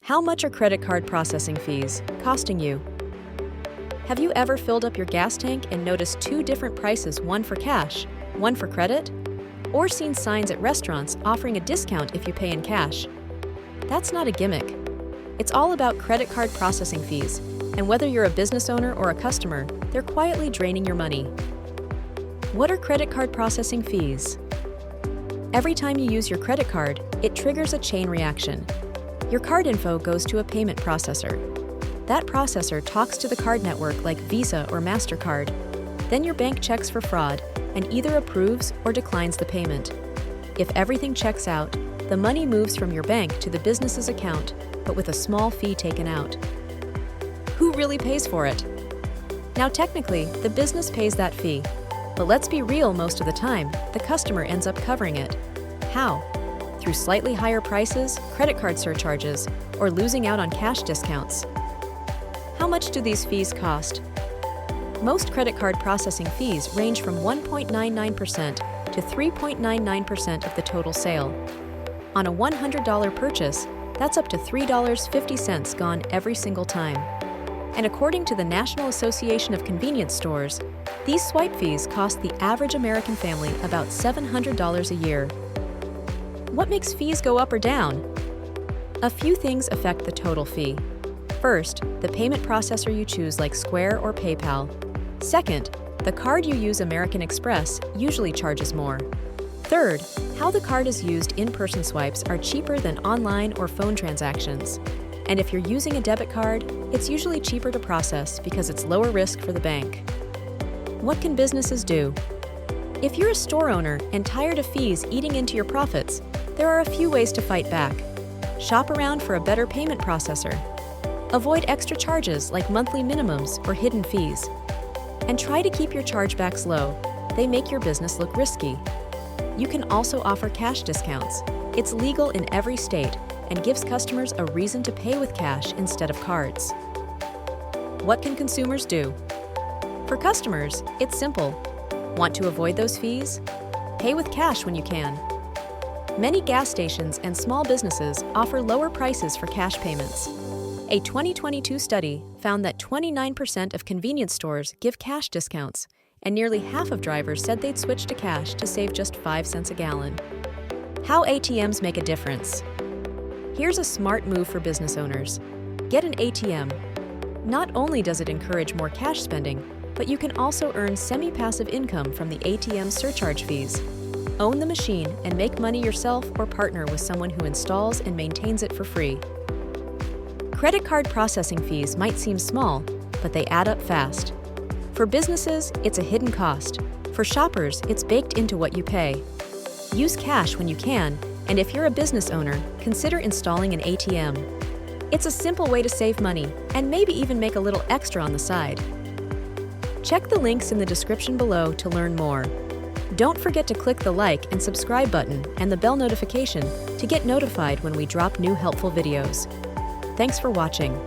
How much are credit card processing fees costing you? Have you ever filled up your gas tank and noticed two different prices, one for cash, one for credit? Or seen signs at restaurants offering a discount if you pay in cash? That's not a gimmick. It's all about credit card processing fees, and whether you're a business owner or a customer, they're quietly draining your money. What are credit card processing fees? Every time you use your credit card, it triggers a chain reaction. Your card info goes to a payment processor. That processor talks to the card network like Visa or MasterCard. Then your bank checks for fraud and either approves or declines the payment. If everything checks out, the money moves from your bank to the business's account, but with a small fee taken out. Who really pays for it? Now technically, the business pays that fee. But let's be real, most of the time, the customer ends up covering it. How? Through slightly higher prices, credit card surcharges, or losing out on cash discounts. How much do these fees cost? Most credit card processing fees range from 1.99% to 3.99% of the total sale. On a $100 purchase, that's up to $3.50 gone every single time. And according to the National Association of Convenience Stores, these swipe fees cost the average American family about $700 a year. What makes fees go up or down? A few things affect the total fee. First, the payment processor you choose, like Square or PayPal. Second, the card you use, American Express, usually charges more. Third, how the card is used. In-person swipes are cheaper than online or phone transactions. And if you're using a debit card, it's usually cheaper to process because it's lower risk for the bank. What can businesses do? If you're a store owner and tired of fees eating into your profits, there are a few ways to fight back. Shop around for a better payment processor. Avoid extra charges like monthly minimums or hidden fees. And try to keep your chargebacks low. They make your business look risky. You can also offer cash discounts. It's legal in every state and gives customers a reason to pay with cash instead of cards. What can consumers do? For customers, it's simple. Want to avoid those fees? Pay with cash when you can. Many gas stations and small businesses offer lower prices for cash payments. A 2022 study found that 29% of convenience stores give cash discounts, and nearly half of drivers said they'd switch to cash to save just 5 cents a gallon. How ATMs make a difference. Here's a smart move for business owners. Get an ATM. Not only does it encourage more cash spending, but you can also earn semi-passive income from the ATM surcharge fees. Own the machine and make money yourself or partner with someone who installs and maintains it for free. Credit card processing fees might seem small, but they add up fast. For businesses, it's a hidden cost. For shoppers, it's baked into what you pay. Use cash when you can, and if you're a business owner, consider installing an ATM. It's a simple way to save money and maybe even make a little extra on the side. Check the links in the description below to learn more. Don't forget to click the like and subscribe button and the bell notification to get notified when we drop new helpful videos. Thanks for watching.